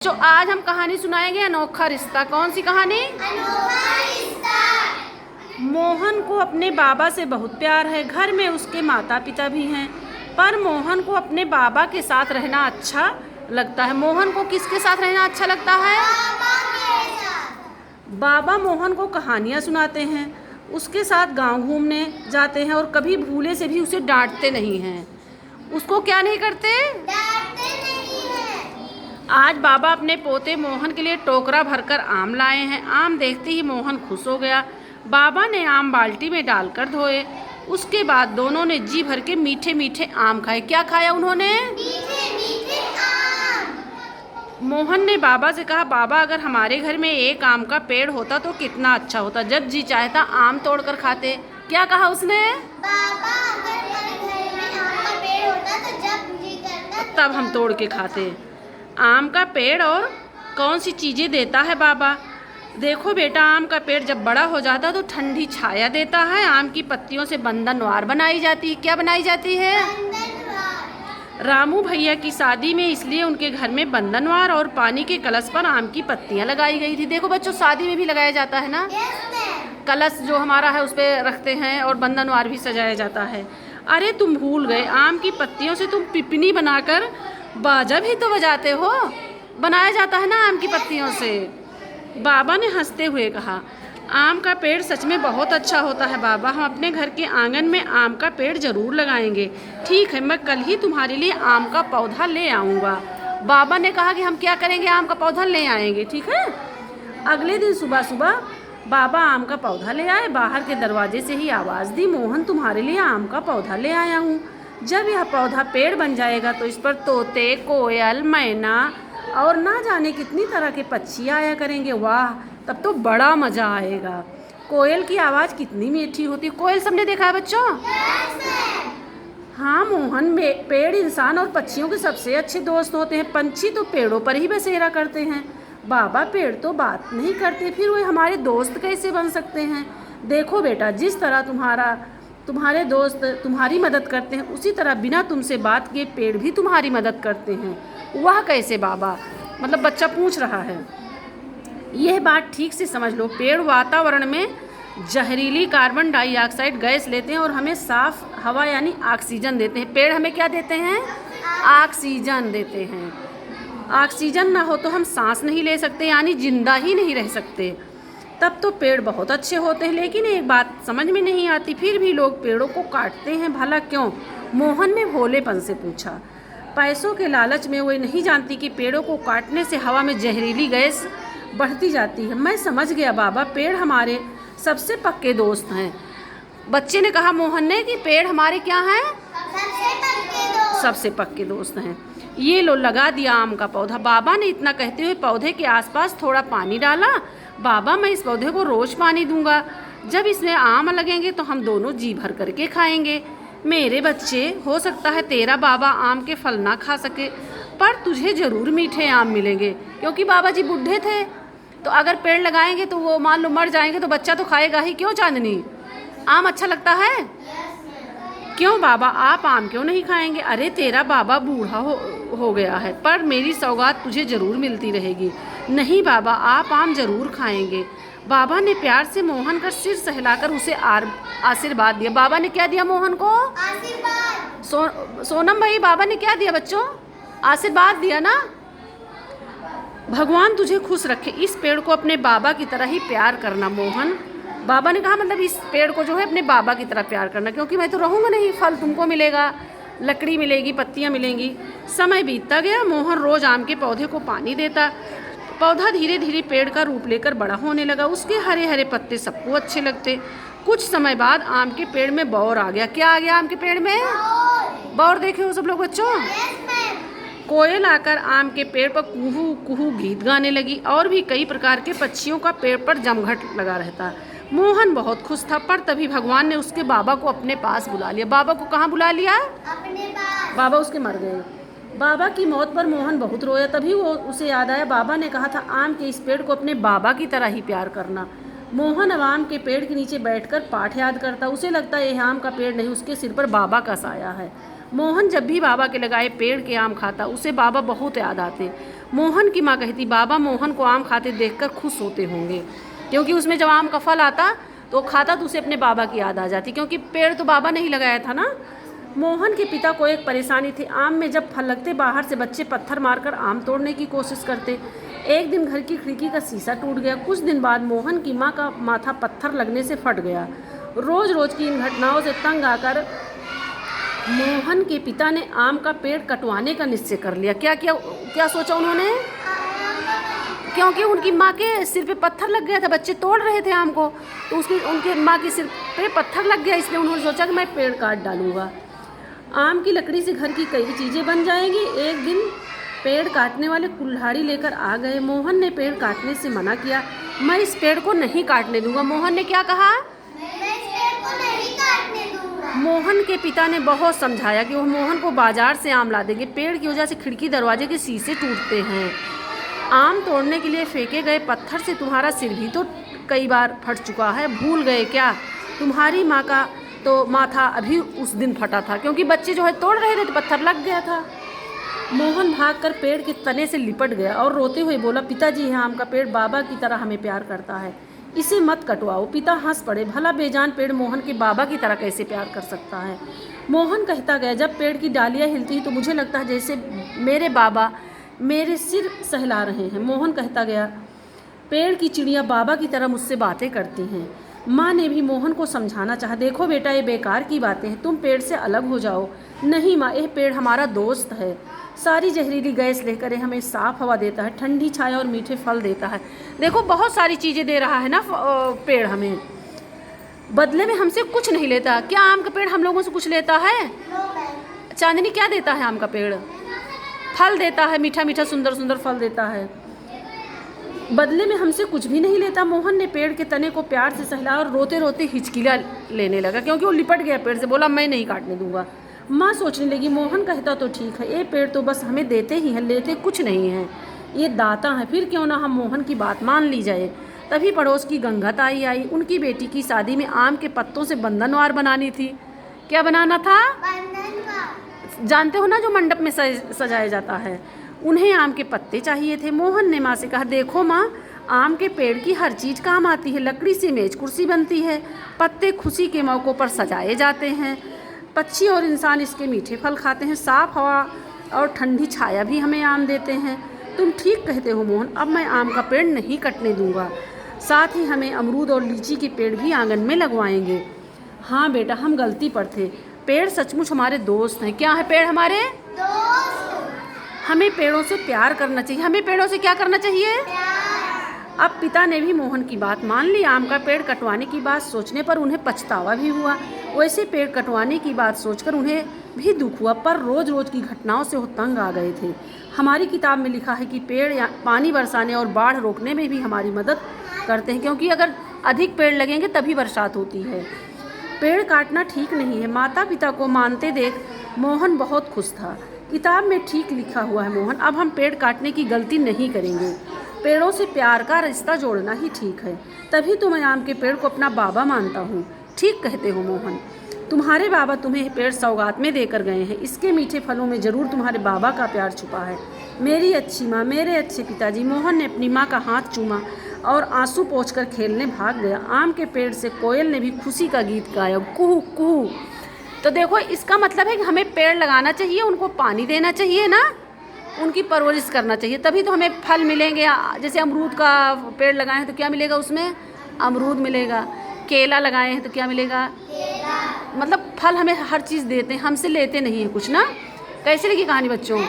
जो आज हम कहानी सुनाएंगे अनोखा रिश्ता। कौन सी कहानी? अनोखा रिश्ता। मोहन को अपने बाबा से बहुत प्यार है। घर में उसके माता पिता भी हैं, पर मोहन को अपने बाबा के साथ रहना अच्छा लगता है। मोहन को किसके साथ रहना अच्छा लगता है? पापा के साथ। बाबा मोहन को कहानियाँ सुनाते हैं, उसके साथ गांव घूमने जाते हैं और कभी भूले से भी उसे डांटते नहीं हैं। उसको क्या नहीं करते? डांटते नहीं हैं। आज बाबा अपने पोते मोहन के लिए टोकरा भरकर आम लाए हैं। आम देखते ही मोहन खुश हो गया। बाबा ने आम बाल्टी में डालकर धोए। उसके बाद दोनों ने जी भर के मीठे मीठे आम खाए। क्या खाया उन्होंने? मीठे मीठे आम। मोहन ने बाबा से कहा, बाबा अगर हमारे घर में एक आम का पेड़ होता तो कितना अच्छा होता। जब जी चाहता आम तोड़कर खाते। क्या कहा उसने? पापा अगर हमारे घर में आम का पेड़ होता तो जब जी करता तब हम तोड़ के खाते। आम का पेड़ और कौन सी चीज़ें देता है बाबा? देखो बेटा, आम का पेड़ जब बड़ा हो जाता है तो ठंडी छाया देता है। आम की पत्तियों से बंधनवार बनाई जाती है। क्या बनाई जाती है? बंधनवार। रामू भैया की शादी में इसलिए उनके घर में बंधनवार और पानी के कलश पर आम की पत्तियां लगाई गई थी। देखो बच्चों, शादी में भी लगाया जाता है ना। Yes ma'am. कलश जो हमारा है उस पर रखते हैं और बंधनवार भी सजाया जाता है। अरे तुम भूल गए, आम की पत्तियों से तुम पिपनी बनाकर बाजा भी तो बजाते हो। बनाया जाता है ना आम की पत्तियों से। बाबा ने हंसते हुए कहा, आम का पेड़ सच में बहुत अच्छा होता है बाबा। हम अपने घर के आंगन में आम का पेड़ जरूर लगाएंगे। ठीक है, मैं कल ही तुम्हारे लिए आम का पौधा ले आऊँगा। बाबा ने कहा कि हम क्या करेंगे? आम का पौधा ले आएंगे। ठीक है। अगले दिन सुबह सुबह बाबा आम का पौधा ले आए। बाहर के दरवाजे से ही आवाज़ दी, मोहन तुम्हारे लिए आम का पौधा ले आया हूँ। जब यह पौधा पेड़ बन जाएगा तो इस पर तोते, कोयल, मैना और ना जाने कितनी तरह के पक्षी आया करेंगे। वाह, तब तो बड़ा मज़ा आएगा। कोयल की आवाज़ कितनी मीठी होती है। कोयल सबने देखा है बच्चों? Yes ma'am. हाँ मोहन, पेड़ इंसान और पक्षियों के सबसे अच्छे दोस्त होते हैं। पंछी तो पेड़ों पर ही बसेरा करते हैं। बाबा पेड़ तो बात नहीं करते, फिर वे हमारे दोस्त कैसे बन सकते हैं? देखो बेटा, जिस तरह तुम्हारे दोस्त तुम्हारी मदद करते हैं, उसी तरह बिना तुमसे बात किए पेड़ भी तुम्हारी मदद करते हैं। वह कैसे बाबा? मतलब बच्चा पूछ रहा है। यह बात ठीक से समझ लो, पेड़ वातावरण में जहरीली कार्बन डाइऑक्साइड गैस लेते हैं और हमें साफ हवा यानी ऑक्सीजन देते हैं। पेड़ हमें क्या देते हैं? ऑक्सीजन देते हैं। ऑक्सीजन ना हो तो हम सांस नहीं ले सकते, यानी जिंदा ही नहीं रह सकते। तब तो पेड़ बहुत अच्छे होते हैं। लेकिन एक बात समझ में नहीं आती, फिर भी लोग पेड़ों को काटते हैं, भला क्यों? मोहन ने भोलेपन से पूछा। पैसों के लालच में वे नहीं जानती कि पेड़ों को काटने से हवा में जहरीली गैस बढ़ती जाती है। मैं समझ गया बाबा, पेड़ हमारे सबसे पक्के दोस्त हैं। बच्चे ने कहा मोहन ने कि पेड़ हमारे क्या हैं? सबसे पक्के दोस्त हैं। ये लो, लगा दिया आम का पौधा। बाबा ने इतना कहते हुए पौधे के आसपास थोड़ा पानी डाला। बाबा, मैं इस पौधे को रोज पानी दूंगा। जब इसमें आम लगेंगे तो हम दोनों जी भर करके खाएंगे। मेरे बच्चे, हो सकता है तेरा बाबा आम के फल ना खा सके, पर तुझे जरूर मीठे आम मिलेंगे, क्योंकि बाबा जी बूढ़े थे। तो अगर पेड़ लगाएंगे तो वो मान लो मर जाएंगे तो बच्चा तो खाएगा ही। क्यों चांदनी, आम अच्छा लगता है? क्यों बाबा, आप आम क्यों नहीं खाएंगे? अरे तेरा बाबा बूढ़ा हो गया है, पर मेरी सौगात तुझे ज़रूर मिलती रहेगी। नहीं बाबा, आप आम ज़रूर खाएंगे। बाबा ने प्यार से मोहन का सिर सहलाकर उसे आशीर्वाद दिया। बाबा ने क्या दिया मोहन को? आशीर्वाद। सोनम भाई, बाबा ने क्या दिया बच्चों? आशीर्वाद दिया ना। भगवान तुझे खुश रखे। इस पेड़ को अपने बाबा की तरह ही प्यार करना मोहन। बाबा ने कहा मतलब इस पेड़ को जो है अपने बाबा की तरह प्यार करना, क्योंकि मैं तो रहूँगा नहीं। फल तुमको मिलेगा, लकड़ी मिलेगी, पत्तियाँ मिलेंगी। समय बीतता गया। मोहन रोज आम के पौधे को पानी देता। पौधा धीरे धीरे पेड़ का रूप लेकर बड़ा होने लगा। उसके हरे हरे पत्ते सबको अच्छे लगते। कुछ समय बाद आम के पेड़ में बौर आ गया। क्या आ गया आम के पेड़ में? बौर देखे हो सब लोग बच्चों? कोयल आकर आम के पेड़ पर कुहू कुहू गीत गाने लगी और भी कई प्रकार के पक्षियों का पेड़ पर जमघट लगा रहता। मोहन बहुत खुश था, पर तभी भगवान ने उसके बाबा को अपने पास बुला लिया। बाबा को कहाँ बुला लिया? अपने पास। बाबा उसके मर गए। बाबा की मौत पर मोहन बहुत रोया। तभी वो उसे याद आया, बाबा ने कहा था आम के इस पेड़ को अपने बाबा की तरह ही प्यार करना। मोहन अब आम के पेड़ के नीचे बैठकर पाठ याद करता। उसे लगता यह आम का पेड़ नहीं, उसके सिर पर बाबा का साया है। मोहन जब भी बाबा के लगाए पेड़ के आम खाता, उसे बाबा बहुत याद आते। मोहन की माँ कहती, बाबा मोहन को आम खाते देखकर खुश होते होंगे, क्योंकि उसमें जब आम का फल आता तो खाता तो उसे अपने बाबा की याद आ जाती, क्योंकि पेड़ तो बाबा ने ही लगाया था ना। मोहन के पिता को एक परेशानी थी, आम में जब फल लगते बाहर से बच्चे पत्थर मारकर आम तोड़ने की कोशिश करते। एक दिन घर की खिड़की का शीशा टूट गया। कुछ दिन बाद मोहन की माँ का माथा पत्थर लगने से फट गया। रोज रोज की इन घटनाओं से तंग आकर मोहन के पिता ने आम का पेड़ कटवाने का निश्चय कर लिया। क्या सोचा उन्होंने? क्योंकि उनकी माँ के सिर पे पत्थर लग गया था, बच्चे तोड़ रहे थे आम को, तो उनके माँ के सिर पे पत्थर लग गया, इसलिए उन्होंने सोचा कि मैं पेड़ काट डालूंगा। आम की लकड़ी से घर की कई चीज़ें बन जाएंगी। एक दिन पेड़ काटने वाले कुल्हाड़ी लेकर आ गए। मोहन ने पेड़ काटने से मना किया। मैं इस पेड़ को नहीं काटने दूंगा। मोहन ने क्या कहा? मैं इस पेड़ को नहीं काटने दूंगा। मोहन के पिता ने बहुत समझाया कि वो मोहन को बाजार से आम ला देंगे। पेड़ की वजह से खिड़की दरवाजे के शीशे टूटते हैं। आम तोड़ने के लिए फेंके गए पत्थर से तुम्हारा सिर भी तो कई बार फट चुका है, भूल गए क्या? तुम्हारी माँ का तो माथा अभी उस दिन फटा था, क्योंकि बच्चे जो है तोड़ रहे थे तो पत्थर लग गया था। मोहन भागकर पेड़ के तने से लिपट गया और रोते हुए बोला, पिताजी, यह आम का पेड़ बाबा की तरह हमें प्यार करता है, इसे मत कटवाओ। पिता हंस पड़े। भला बेजान पेड़ मोहन के बाबा की तरह कैसे प्यार कर सकता है? मोहन कहता गया, जब पेड़ की डालियाँ हिलती हैं तो मुझे लगता है जैसे मेरे बाबा मेरे सिर सहला रहे हैं। मोहन कहता गया, पेड़ की चिड़िया बाबा की तरह मुझसे बातें करती हैं। माँ ने भी मोहन को समझाना चाहा, देखो बेटा, ये बेकार की बातें हैं, तुम पेड़ से अलग हो जाओ। नहीं माँ, यह पेड़ हमारा दोस्त है, सारी जहरीली गैस लेकर हमें साफ हवा देता है, ठंडी छाया और मीठे फल देता है। देखो बहुत सारी चीज़ें दे रहा है ना पेड़ हमें, बदले में हमसे कुछ नहीं लेता। क्या आम का पेड़ हम लोगों से कुछ लेता है? चांदनी, क्या देता है आम का पेड़? फल देता है, मीठा मीठा सुंदर सुंदर फल देता है, बदले में हमसे कुछ भी नहीं लेता। मोहन ने पेड़ के तने को प्यार से सहलाया और रोते रोते हिचकिला लेने लगा, क्योंकि वो लिपट गया पेड़ से। बोला, मैं नहीं काटने दूंगा। माँ सोचने लगी, मोहन कहता तो ठीक है, ये पेड़ तो बस हमें देते ही हैं, लेते कुछ नहीं हैं, ये दाता है, फिर क्यों ना हम मोहन की बात मान ली जाए। तभी पड़ोस की गंगा ताई आई। उनकी बेटी की शादी में आम के पत्तों से बंधनवार बनानी थी। क्या बनाना था? जानते हो ना, जो मंडप में सजाया जाता है, उन्हें आम के पत्ते चाहिए थे। मोहन ने माँ से कहा, देखो माँ, आम के पेड़ की हर चीज़ काम आती है, लकड़ी से मेज कुर्सी बनती है, पत्ते खुशी के मौक़ों पर सजाए जाते हैं, पक्षी और इंसान इसके मीठे फल खाते हैं, साफ हवा और ठंडी छाया भी हमें आम देते हैं। तुम ठीक कहते हो मोहन, अब मैं आम का पेड़ नहीं कटने दूंगा, साथ ही हमें अमरूद और लीची के पेड़ भी आंगन में लगवाएंगे। हाँ बेटा, हम गलती पर थे, पेड़ सचमुच हमारे दोस्त हैं। क्या है पेड़? हमारे दोस्त। हमें पेड़ों से प्यार करना चाहिए। हमें पेड़ों से क्या करना चाहिए? अब पिता ने भी मोहन की बात मान ली। आम का पेड़ कटवाने की बात सोचने पर उन्हें पछतावा भी हुआ। वैसे पेड़ कटवाने की बात सोचकर उन्हें भी दुख हुआ, पर रोज़ रोज़ की घटनाओं से वो तंग आ गए थे। हमारी किताब में लिखा है कि पेड़ या पानी बरसाने और बाढ़ रोकने में भी हमारी मदद करते हैं, क्योंकि अगर अधिक पेड़ लगेंगे तभी बरसात होती है। पेड़ काटना ठीक नहीं है। माता पिता को मानते देख मोहन बहुत खुश था। किताब में ठीक लिखा हुआ है मोहन, अब हम पेड़ काटने की गलती नहीं करेंगे। पेड़ों से प्यार का रिश्ता जोड़ना ही ठीक है। तभी तो मैं आम के पेड़ को अपना बाबा मानता हूँ। ठीक कहते हो मोहन, तुम्हारे बाबा तुम्हें यह पेड़ सौगात में देकर गए हैं। इसके मीठे फलों में ज़रूर तुम्हारे बाबा का प्यार छुपा है। मेरी अच्छी माँ, मेरे अच्छे पिताजी। मोहन ने अपनी माँ का हाथ चूमा और आंसू पोंछकर खेलने भाग गया। आम के पेड़ से कोयल ने भी खुशी का गीत गाया, कुहू कुहू। तो देखो, इसका मतलब है कि हमें पेड़ लगाना चाहिए, उनको पानी देना चाहिए ना, उनकी परवरिश करना चाहिए, तभी तो हमें फल मिलेंगे। जैसे अमरूद का पेड़ लगाए हैं तो क्या मिलेगा? उसमें अमरूद मिलेगा। केला लगाए हैं तो क्या मिलेगा? मतलब फल हमें हर चीज़ देते हैं, हमसे लेते नहीं हैं कुछ ना। कैसे लगी कहानी बच्चों?